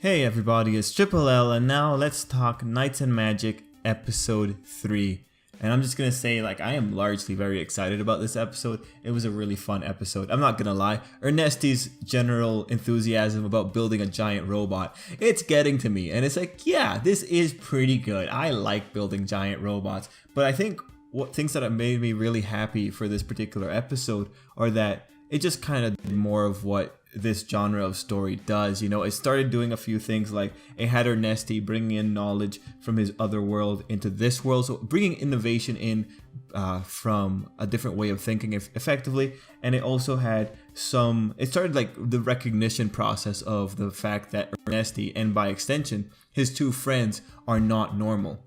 Hey everybody, it's Tripl-L, and now let's talk Knights and Magic episode 3. And I'm just gonna say, I am largely very excited about this episode. It was a really fun episode. I'm not gonna lie. Ernesti's general enthusiasm about building a giant robot, it's getting to me. And it's like, yeah, this is pretty good. I like building giant robots. But I think what things that have made me really happy for this particular episode are that it just kind of did more of what this genre of story does. You know, it started doing a few things, like it had Ernesti bringing in knowledge from his other world into this world, so bringing innovation in from a different way of thinking effectively. And it also had it started like the recognition process of the fact that Ernesti, and by extension his two friends, are not normal.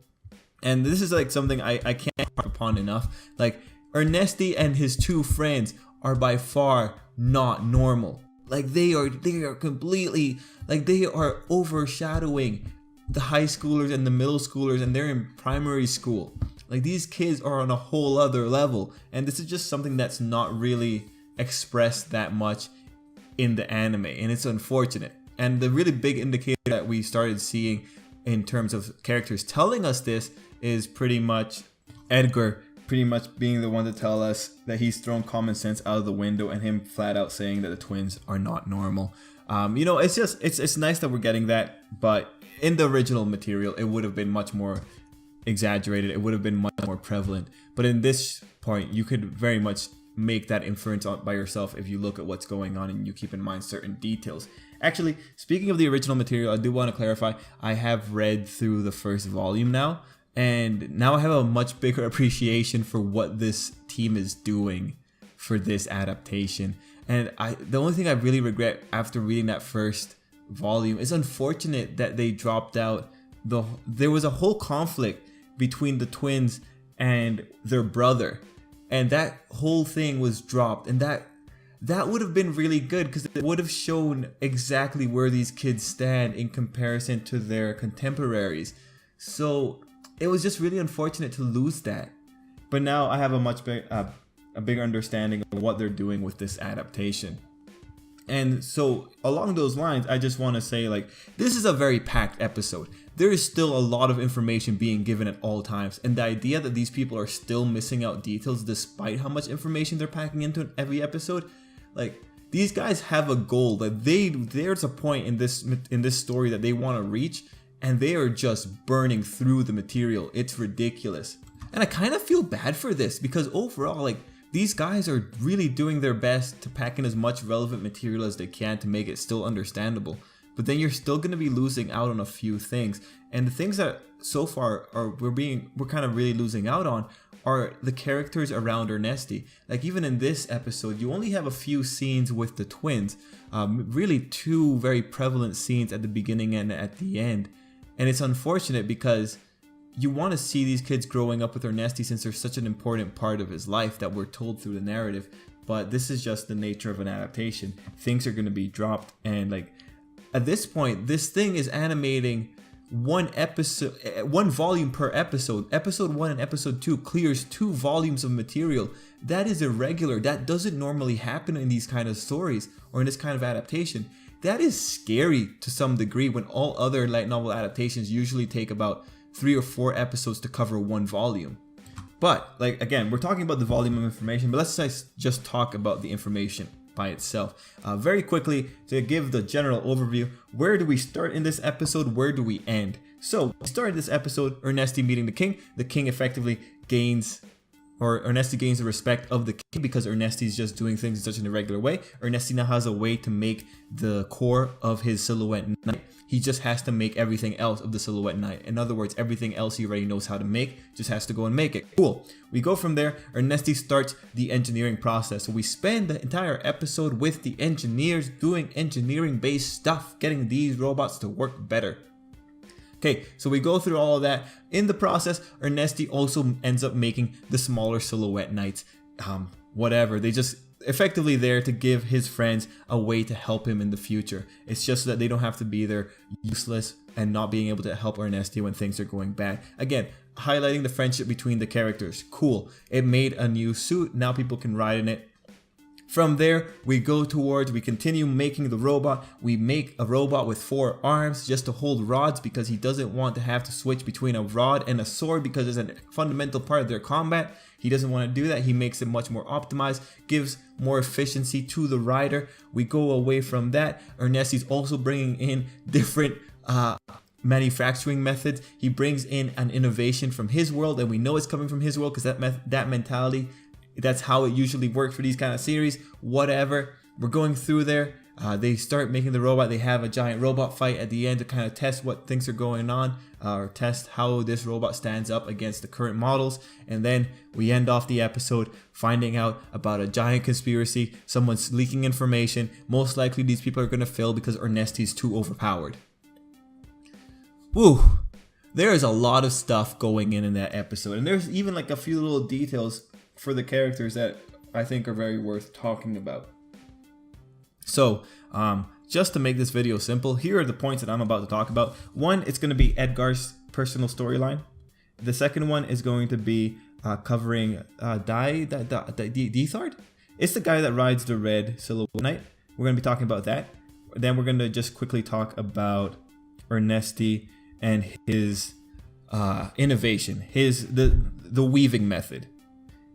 And this is like something I can't harp upon enough. Like, Ernesti and his two friends are by far not normal. Like, they are completely, they are overshadowing the high schoolers and the middle schoolers, and they're in primary school. Like, these kids are on a whole other level, and this is just something that's not really expressed that much in the anime, and it's unfortunate. And the really big indicator that we started seeing in terms of characters telling us this is pretty much Edgar pretty much being the one to tell us that he's thrown common sense out of the window, and him flat out saying that the twins are not normal. It's nice that we're getting that, but in the original material it would have been much more exaggerated. It would have been much more prevalent. But in this point, you could very much make that inference by yourself if you look at what's going on and you keep in mind certain details. Actually, speaking of the original material, I do want to clarify, I have read through the first volume now, and now I have a much bigger appreciation for what this team is doing for this adaptation. And the only thing I really regret after reading that first volume is unfortunate that they dropped out. There was a whole conflict between the twins and their brother, and that whole thing was dropped. And that would have been really good, because it would have shown exactly where these kids stand in comparison to their contemporaries. So it was just really unfortunate to lose that. But now I have a much bigger understanding of what they're doing with this adaptation. And so along those lines, I just want to say, this is a very packed episode. There is still a lot of information being given at all times. And the idea that these people are still missing out details despite how much information they're packing into every episode, these guys have a goal that there's a point in this story that they want to reach, and they are just burning through the material. It's ridiculous. And I kind of feel bad for this, because overall, these guys are really doing their best to pack in as much relevant material as they can to make it still understandable. But then you're still going to be losing out on a few things. And the things that so far we're kind of really losing out on are the characters around Ernesti. Even in this episode, you only have a few scenes with the twins. Really two very prevalent scenes at the beginning and at the end. And it's unfortunate, because you want to see these kids growing up with Ernesti, since they're such an important part of his life that we're told through the narrative. But this is just the nature of an adaptation. Things are going to be dropped, and at this point, this thing is animating one volume per episode. Episode 1 and episode 2 clears 2 volumes of material. That is irregular. That doesn't normally happen in these kind of stories or in this kind of adaptation. That is scary to some degree, when all other light novel adaptations usually take about 3 or 4 episodes to cover 1 volume. But again, we're talking about the volume of information, but let's just talk about the information by itself. Very quickly, to give the general overview, where do we start in this episode? Where do we end? So we start this episode, Ernesti meeting the king. The king effectively Ernesti gains the respect of the king, because Ernesti's just doing things in such an irregular way. Ernesti now has a way to make the core of his silhouette knight. He just has to make everything else of the silhouette knight. In other words, everything else he already knows how to make, just has to go and make it. Cool. We go from there. Ernesti starts the engineering process. So we spend the entire episode with the engineers doing engineering-based stuff, getting these robots to work better. Okay, so we go through all of that. In the process, Ernesti also ends up making the smaller silhouette knights. Whatever, they just effectively there to give his friends a way to help him in the future. It's just so that they don't have to be there useless and not being able to help Ernesti when things are going bad. Again, highlighting the friendship between the characters. Cool. It made a new suit. Now people can ride in it. From there, we continue making the robot. We make a robot with 4 arms just to hold rods because he doesn't want to have to switch between a rod and a sword because it's a fundamental part of their combat. He doesn't want to do that. He makes it much more optimized, gives more efficiency to the rider. We go away from that. Ernesti's also bringing in different manufacturing methods. He brings in an innovation from his world, and we know it's coming from his world because that mentality, that's how it usually works for these kind of series. Whatever, we're going through there. They start making the robot. They have a giant robot fight at the end to kind of test what things are going on, or test how this robot stands up against the current models. And then we end off the episode finding out about a giant conspiracy. Someone's leaking information. Most likely these people are going to fail because Ernesti's too overpowered. Woo! There is a lot of stuff going in that episode, and there's even like a few little details for the characters that I think are very worth talking about. So, just to make this video simple, here are the points that I'm about to talk about. One, it's going to be Edgar's personal storyline. The second one is going to be covering Dithard. It's the guy that rides the red Silhouette Knight. We're going to be talking about that. Then we're going to just quickly talk about Ernesti and his innovation, the weaving method.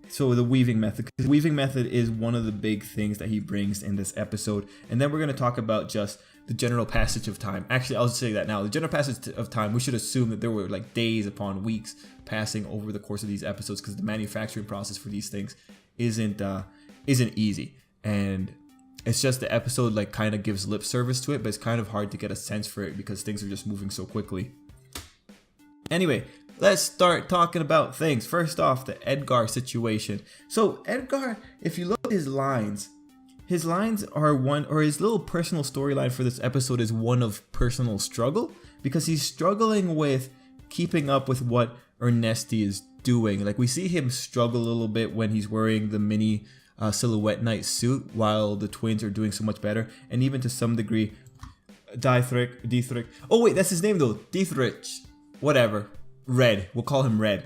So the weaving method. The weaving method is one of the big things that he brings in this episode. And then we're going to talk about just the general passage of time. Actually, I'll say that now. The general passage of time, we should assume that there were like days upon weeks passing over the course of these episodes because the manufacturing process for these things isn't easy. And it's just the episode like kind of gives lip service to it, but it's kind of hard to get a sense for it because things are just moving so quickly. Anyway, let's start talking about things. First off, the Edgar situation. So Edgar, if you look at his lines are one, or his little personal storyline for this episode is one of personal struggle, because he's struggling with keeping up with what Ernesti is doing. Like we see him struggle a little bit when he's wearing the mini Silhouette Knight suit while the twins are doing so much better, and even to some degree Dithrick. Oh wait, that's his name though, Dithrick. Whatever. Red. We'll call him Red.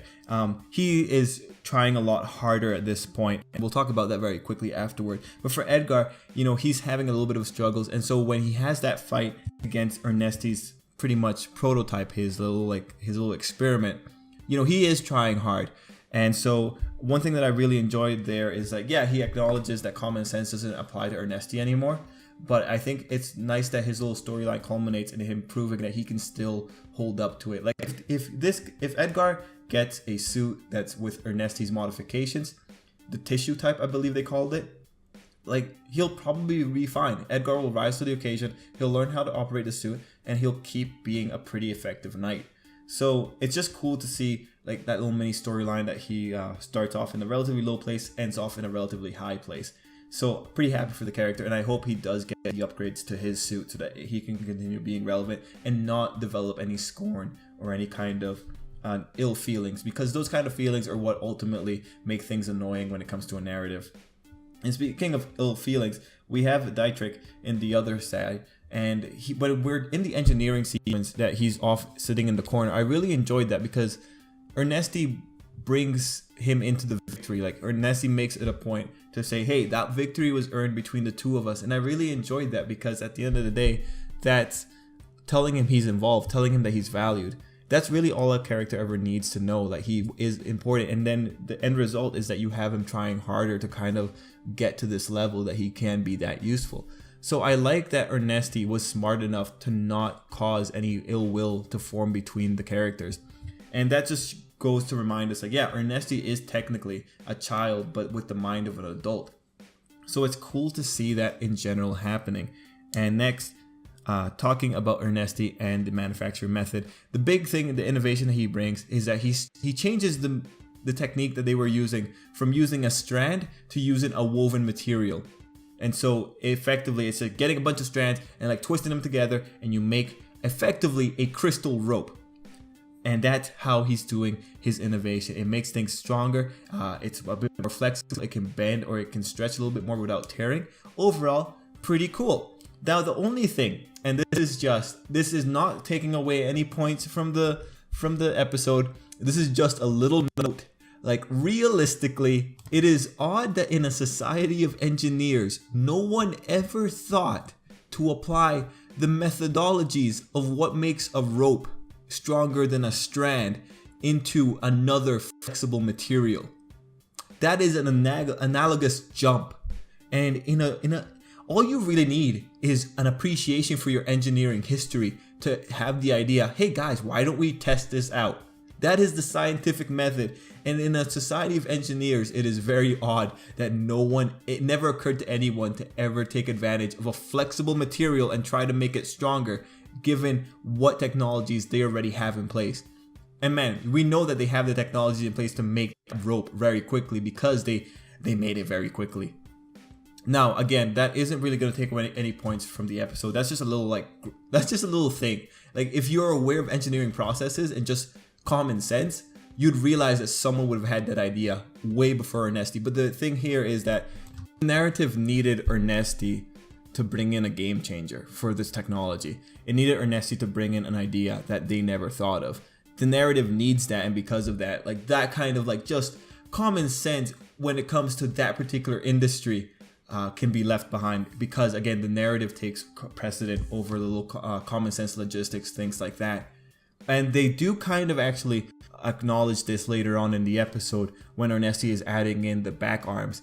He is trying a lot harder at this point, and we'll talk about that very quickly afterward. But for Edgar, he's having a little bit of struggles, and so when he has that fight against Ernesti's pretty much prototype, his little experiment, he is trying hard. And so one thing that I really enjoyed there is like, yeah, he acknowledges that common sense doesn't apply to Ernesti anymore. But I think it's nice that his little storyline culminates in him proving that he can still hold up to it. Like if Edgar gets a suit that's with Ernesti's modifications, the tissue type, I believe they called it, like he'll probably be fine. Edgar will rise to the occasion. He'll learn how to operate the suit, and he'll keep being a pretty effective knight. So it's just cool to see like that little mini storyline that he starts off in a relatively low place, ends off in a relatively high place. So pretty happy for the character, and I hope he does get the upgrades to his suit so that he can continue being relevant and not develop any scorn or any kind of ill feelings, because those kind of feelings are what ultimately make things annoying when it comes to a narrative. And speaking of ill feelings, we have Dithrick in the other side, and when we're in the engineering sequence that he's off sitting in the corner, I really enjoyed that because Ernesti brings him into the victory. Like Ernesti makes it a point to say, hey, that victory was earned between the two of us. And I really enjoyed that because at the end of the day, that's telling him he's involved, telling him that he's valued. That's really all a character ever needs to know, that he is important. And then the end result is that you have him trying harder to kind of get to this level that he can be that useful. So I like that Ernesti was smart enough to not cause any ill will to form between the characters. And that just goes to remind us, like, yeah, Ernesti is technically a child, but with the mind of an adult. So it's cool to see that in general happening. And next, talking about Ernesti and the manufacturing method, the big thing, the innovation that he brings is that he changes the technique that they were using from using a strand to using a woven material. And so effectively it's like getting a bunch of strands and like twisting them together, and you make effectively a crystal rope. And that's how he's doing his innovation. It makes things stronger. It's a bit more flexible. It can bend or it can stretch a little bit more without tearing. Overall, pretty cool. Now, the only thing, and this is not taking away any points from the episode. This is just a little note. Like, realistically, it is odd that in a society of engineers, no one ever thought to apply the methodologies of what makes a rope stronger than a strand into another flexible material. That is an analogous jump. And all you really need is an appreciation for your engineering history to have the idea, hey guys, why don't we test this out? That is the scientific method. And in a society of engineers, it is very odd that it never occurred to anyone to ever take advantage of a flexible material and try to make it stronger, given what technologies they already have in place. And man, we know that they have the technology in place to make rope very quickly because they made it very quickly. Now, again, that isn't really going to take away any points from the episode. That's just a little thing. Like, if you're aware of engineering processes and just common sense, you'd realize that someone would have had that idea way before Ernesti. But the thing here is that the narrative needed Ernesti to bring in a game changer for this technology. It needed Ernesti to bring in an idea that they never thought of. The narrative needs that, and because of that, like that kind of like just common sense when it comes to that particular industry can be left behind, because again, the narrative takes precedent over the little common sense logistics, things like that. And they do kind of actually acknowledge this later on in the episode when Ernesti is adding in the back arms,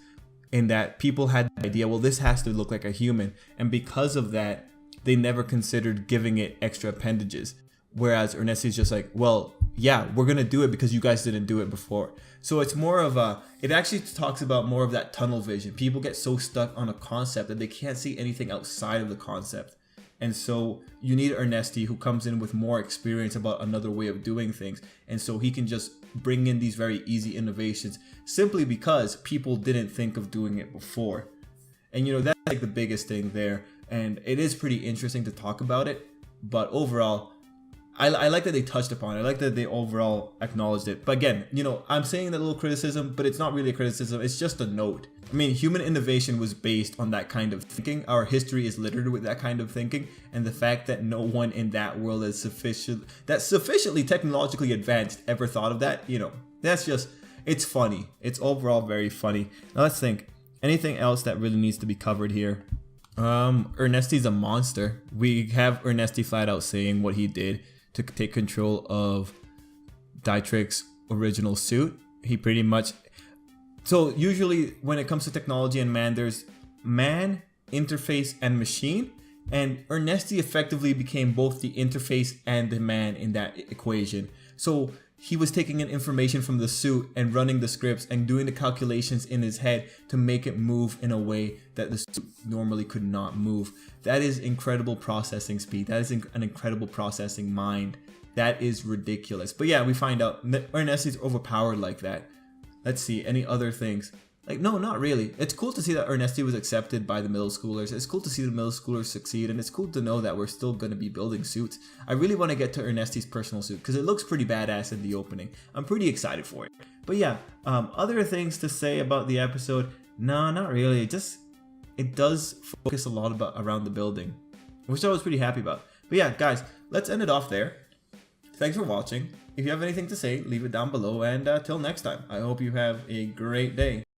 in that people had the idea, well, this has to look like a human, and because of that, they never considered giving it extra appendages. Whereas Ernesti is just like, well, yeah, we're gonna do it because you guys didn't do it before. So it's more of it actually talks about more of that tunnel vision. People get so stuck on a concept that they can't see anything outside of the concept. And so you need Ernesti, who comes in with more experience about another way of doing things. And so he can just bring in these very easy innovations simply because people didn't think of doing it before. And that's like the biggest thing there. And it is pretty interesting to talk about it. But overall, I like that they touched upon it. I like that they overall acknowledged it. But again, I'm saying that little criticism, but it's not really a criticism. It's just a note. I mean, human innovation was based on that kind of thinking. Our history is littered with that kind of thinking. And the fact that no one in that world is sufficiently technologically advanced ever thought of that, that's just, it's funny. It's overall very funny. Now let's think. Anything else that really needs to be covered here? Ernesti's a monster. We have Ernesti flat out saying what he did to take control of Dietrich's original suit. He pretty much... So usually when it comes to technology and man, there's man, interface, and machine. And Ernesti effectively became both the interface and the man in that equation. So he was taking in information from the suit and running the scripts and doing the calculations in his head to make it move in a way that the suit normally could not move. That is incredible processing speed. That is an incredible processing mind. That is ridiculous. But yeah, we find out Ernesti's overpowered like that. Let's see, any other things? Like, no, not really. It's cool to see that Ernesti was accepted by the middle schoolers. It's cool to see the middle schoolers succeed, and it's cool to know that we're still going to be building suits. I really want to get to Ernesti's personal suit because it looks pretty badass in the opening. I'm pretty excited for it. But yeah, other things to say about the episode? No, not really. It does focus a lot around the building, which I was pretty happy about. But yeah, guys, let's end it off there. Thanks for watching. If you have anything to say, leave it down below, and till next time, I hope you have a great day.